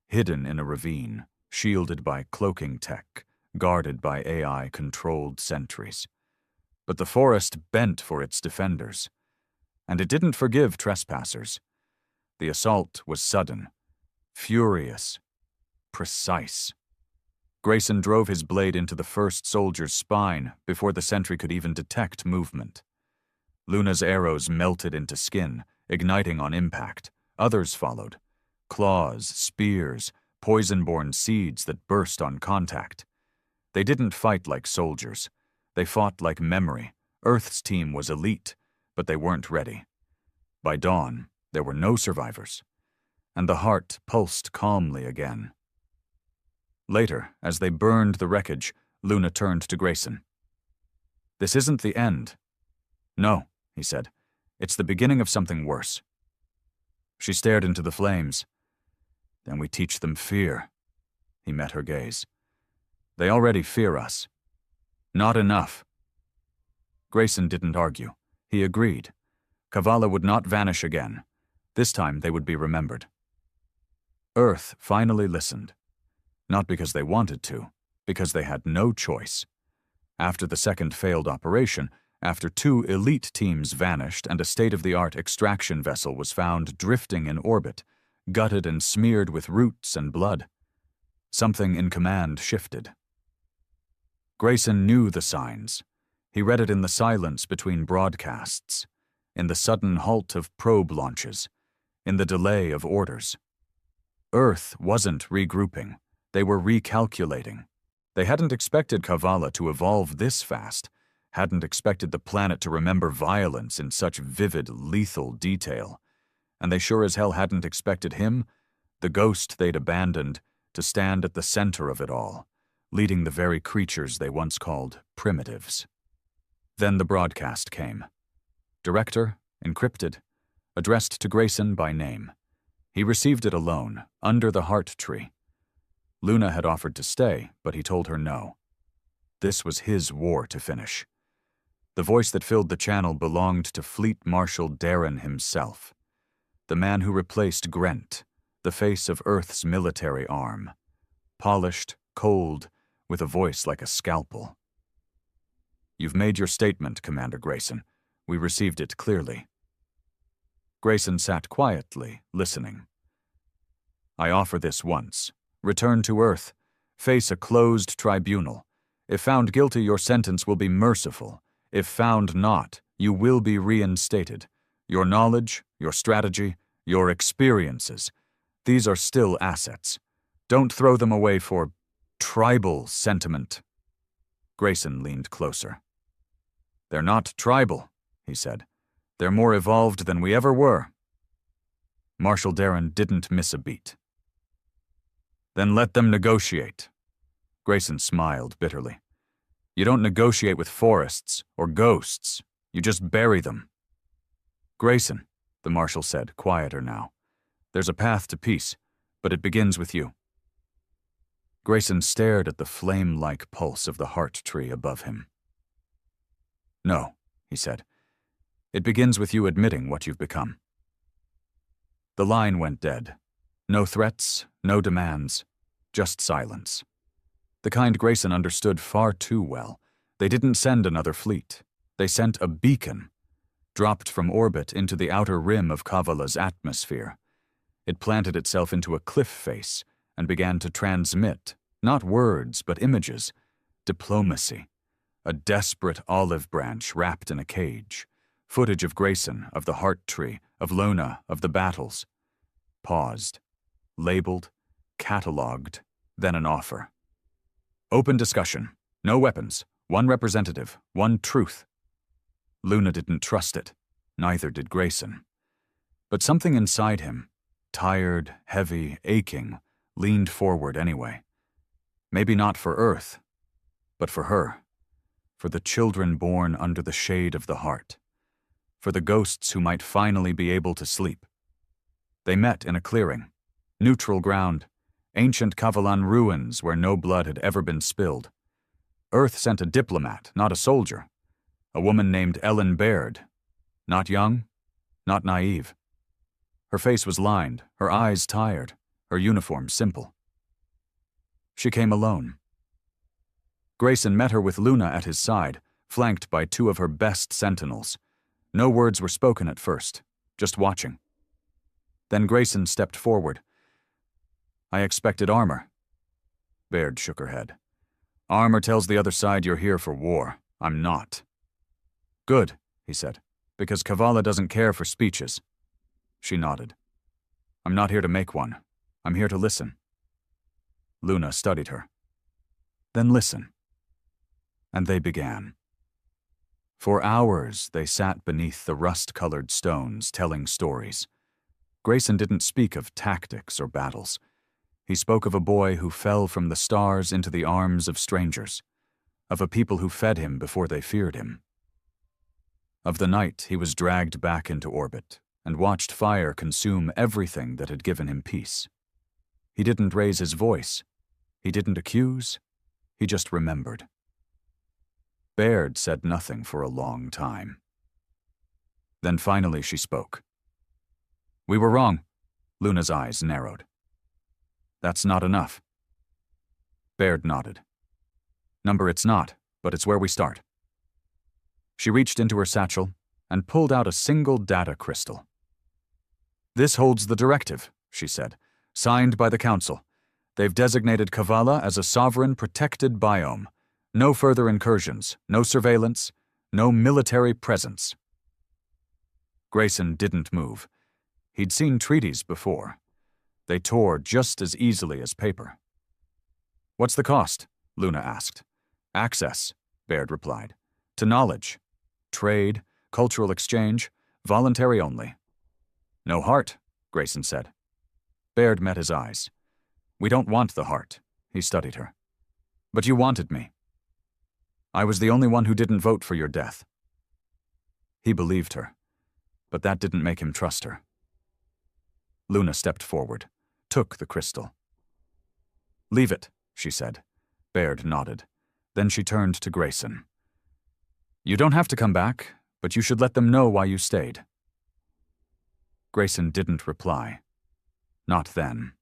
Hidden in a ravine, shielded by cloaking tech, guarded by AI-controlled sentries. But the forest bent for its defenders. And it didn't forgive trespassers. The assault was sudden, furious, precise. Grayson drove his blade into the first soldier's spine before the sentry could even detect movement. Luna's arrows melted into skin, igniting on impact. Others followed. Claws, spears, poison-borne seeds that burst on contact. They didn't fight like soldiers. They fought like memory. Earth's team was elite, but they weren't ready. By dawn, there were no survivors. And the heart pulsed calmly again. Later, as they burned the wreckage, Luna turned to Grayson. "This isn't the end." "No," he said. "It's the beginning of something worse." She stared into the flames. "Then we teach them fear." He met her gaze. "They already fear us." "Not enough." Grayson didn't argue. He agreed. Kavala would not vanish again. This time they would be remembered. Earth finally listened. Not because they wanted to, because they had no choice. After the second failed operation, after 2 elite teams vanished and a state-of-the-art extraction vessel was found drifting in orbit, gutted and smeared with roots and blood, something in command shifted. Grayson knew the signs. He read it in the silence between broadcasts, in the sudden halt of probe launches, in the delay of orders. Earth wasn't regrouping. They were recalculating. They hadn't expected Kavala to evolve this fast, hadn't expected the planet to remember violence in such vivid, lethal detail. and they sure as hell hadn't expected him, the ghost they'd abandoned, to stand at the center of it all, leading the very creatures they once called primitives. Then the broadcast came. Director, encrypted, addressed to Grayson by name. He received it alone, under the heart tree. Luna had offered to stay, but he told her no. This was his war to finish. The voice that filled the channel belonged to Fleet Marshal Darren himself, the man who replaced Grent, the face of Earth's military arm. Polished, cold, with a voice like a scalpel. "You've made your statement, Commander Grayson. We received it clearly." Grayson sat quietly, listening. "I offer this once. Return to Earth. Face a closed tribunal. If found guilty, your sentence will be merciful. If found not, you will be reinstated. Your knowledge, your strategy, your experiences, these are still assets. Don't throw them away for tribal sentiment." Grayson leaned closer. "They're not tribal," he said. "They're more evolved than we ever were." Marshal Darren didn't miss a beat. "Then let them negotiate." Grayson smiled bitterly. "You don't negotiate with forests or ghosts. You just bury them." "Grayson," the Marshal said, quieter now, "there's a path to peace, but it begins with you." Grayson stared at the flame-like pulse of the heart tree above him. "No," he said. "It begins with you admitting what you've become." The line went dead. No threats, no demands, just silence. The kind Grayson understood far too well. They didn't send another fleet. They sent a beacon, dropped from orbit into the outer rim of Kavala's atmosphere. It planted itself into a cliff face and began to transmit, not words, but images, diplomacy, a desperate olive branch wrapped in a cage, footage of Grayson, of the heart tree, of Lona, of the battles. Paused, labeled, catalogued, then an offer. "Open discussion. No weapons. One representative. One truth." Luna didn't trust it. Neither did Grayson. But something inside him, tired, heavy, aching, leaned forward anyway. Maybe not for Earth, but for her. For the children born under the shade of the heart. For the ghosts who might finally be able to sleep. They met in a clearing. Neutral ground. Ancient Kavalan ruins where no blood had ever been spilled. Earth sent a diplomat, not a soldier. A woman named Ellen Baird. Not young, not naive. Her face was lined, her eyes tired, her uniform simple. She came alone. Grayson met her with Luna at his side, flanked by two of her best sentinels. No words were spoken at first, just watching. Then Grayson stepped forward. "I expected armor." Baird shook her head. "Armor tells the other side you're here for war. I'm not." "Good," he said, "because Kavala doesn't care for speeches." She nodded. "I'm not here to make one. I'm here to listen." Luna studied her. "Then listen." And they began. For hours they sat beneath the rust-colored stones telling stories. Grayson didn't speak of tactics or battles. He spoke of a boy who fell from the stars into the arms of strangers, of a people who fed him before they feared him. Of the night he was dragged back into orbit and watched fire consume everything that had given him peace. He didn't raise his voice. He didn't accuse. He just remembered. Baird said nothing for a long time. Then finally she spoke. "We were wrong." Luna's eyes narrowed. "That's not enough." Baird nodded. "Number it's not, but it's where we start." She reached into her satchel and pulled out a single data crystal. "This holds the directive," she said, "signed by the Council. They've designated Kavala as a sovereign protected biome. No further incursions, no surveillance, no military presence." Grayson didn't move. He'd seen treaties before. They tore just as easily as paper. "What's the cost?" Luna asked. "Access," Baird replied. "To knowledge. Trade, cultural exchange, voluntary only." No heart, Grayson said. Baird met his eyes. We don't want the heart, he studied her. But you wanted me. I was the only one who didn't vote for your death. He believed her, but that didn't make him trust her. Luna stepped forward, took the crystal. Leave it, she said. Baird nodded. Then she turned to Grayson. You don't have to come back, but you should let them know why you stayed. Grayson didn't reply. Not then.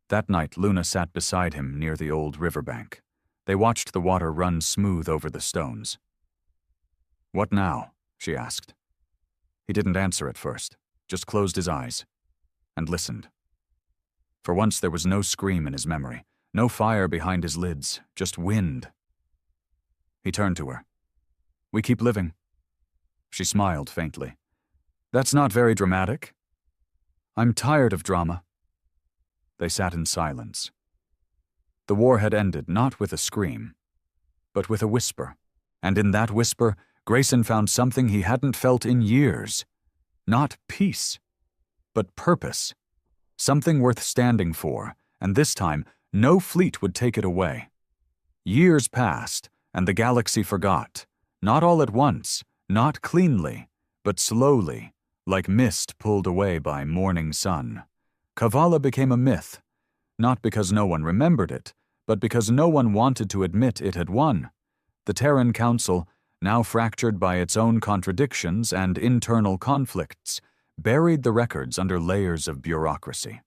That night, Luna sat beside him near the old riverbank. They watched the water run smooth over the stones. What now? She asked. He didn't answer at first, just closed his eyes and listened. For once there was no scream in his memory, no fire behind his lids, just wind. He turned to her. We keep living. She smiled faintly. That's not very dramatic. I'm tired of drama. They sat in silence. The war had ended not with a scream, but with a whisper, and in that whisper, Grayson found something he hadn't felt in years. Not peace, but purpose. Something worth standing for, and this time, no fleet would take it away. Years passed, and the galaxy forgot. Not all at once, not cleanly, but slowly, like mist pulled away by morning sun. Kavala became a myth, not because no one remembered it, but because no one wanted to admit it had won. The Terran Council, now fractured by its own contradictions and internal conflicts, buried the records under layers of bureaucracy.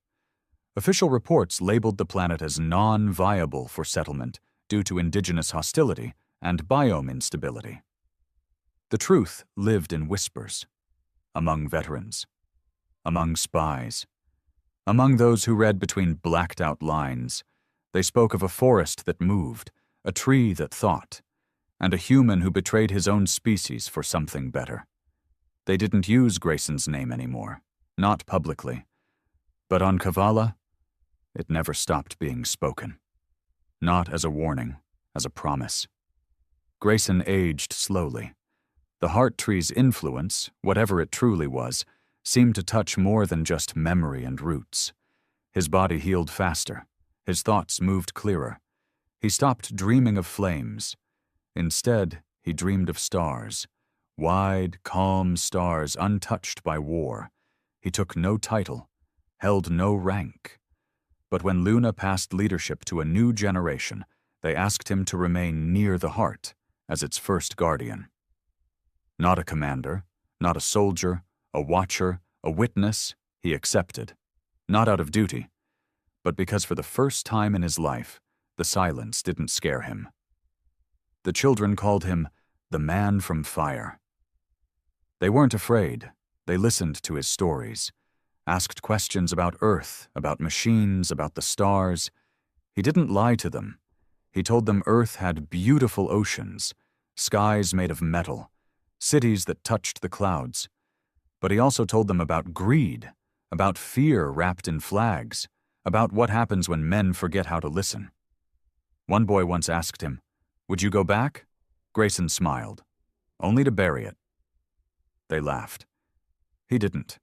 Official reports labeled the planet as non-viable for settlement due to indigenous hostility and biome instability. The truth lived in whispers, among veterans, among spies, among those who read between blacked-out lines. They spoke of a forest that moved, a tree that thought, and a human who betrayed his own species for something better. They didn't use Grayson's name anymore, not publicly. But on Kavala, it never stopped being spoken. Not as a warning, as a promise. Grayson aged slowly. The heart tree's influence, whatever it truly was, seemed to touch more than just memory and roots. His body healed faster. His thoughts moved clearer. He stopped dreaming of flames. Instead, he dreamed of stars. Wide, calm stars untouched by war. He took no title, held no rank. But when Luna passed leadership to a new generation, they asked him to remain near the heart as its first guardian. Not a commander, not a soldier, a watcher, a witness, he accepted. Not out of duty, but because for the first time in his life, the silence didn't scare him. The children called him the man from fire. They weren't afraid. They listened to his stories, asked questions about Earth, about machines, about the stars. He didn't lie to them. He told them Earth had beautiful oceans, skies made of metal, cities that touched the clouds. But he also told them about greed, about fear wrapped in flags, about what happens when men forget how to listen. One boy once asked him, "Would you go back?" Grayson smiled. "Only to bury it." They laughed. He didn't.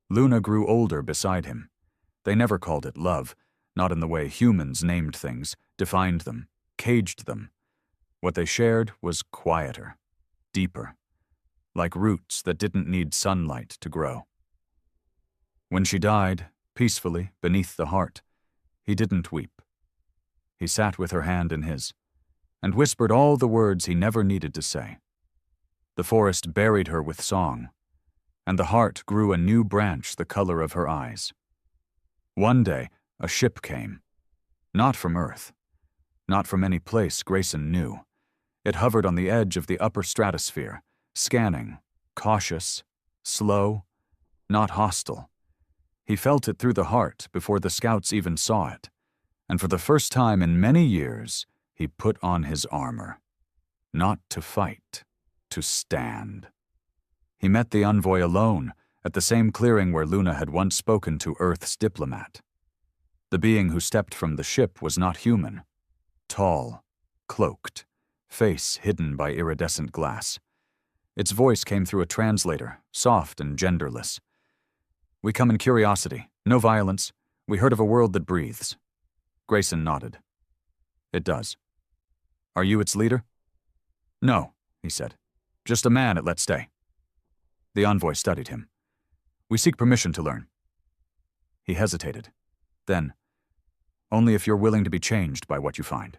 Luna grew older beside him. They never called it love, not in the way humans named things, defined them, caged them. What they shared was quieter, deeper, like roots that didn't need sunlight to grow. When she died, peacefully, beneath the heart, he didn't weep. He sat with her hand in his, and whispered all the words he never needed to say. The forest buried her with song, and the heart grew a new branch the color of her eyes. One day, a ship came. Not from Earth. Not from any place Grayson knew. It hovered on the edge of the upper stratosphere, scanning, cautious, slow, not hostile. He felt it through the heart before the scouts even saw it, and for the first time in many years, he put on his armor. Not to fight, to stand. He met the envoy alone, at the same clearing where Luna had once spoken to Earth's diplomat. The being who stepped from the ship was not human. Tall, cloaked, face hidden by iridescent glass. Its voice came through a translator, soft and genderless. "We come in curiosity, no violence. We heard of a world that breathes." Grayson nodded. "It does." "Are you its leader?" "No," he said. "Just a man it let stay." The envoy studied him. "We seek permission to learn." He hesitated. Then, "Only if you're willing to be changed by what you find."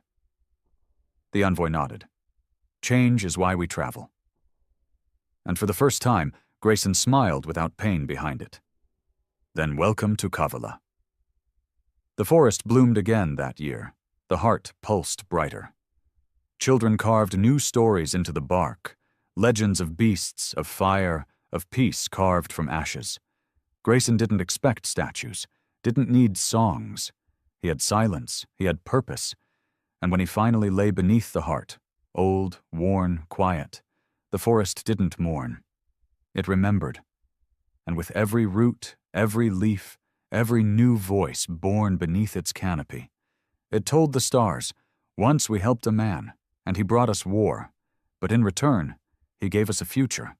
The envoy nodded. "Change is why we travel." And for the first time, Grayson smiled without pain behind it. "Then welcome to Kavala." The forest bloomed again that year. The heart pulsed brighter. Children carved new stories into the bark, legends of beasts, of fire, of peace carved from ashes. Grayson didn't expect statues, didn't need songs. He had silence, he had purpose. And when he finally lay beneath the heart, old, worn, quiet, the forest didn't mourn. It remembered. And with every root, every leaf, every new voice born beneath its canopy, it told the stars, "Once we helped a man, and he brought us war, but in return, he gave us a future."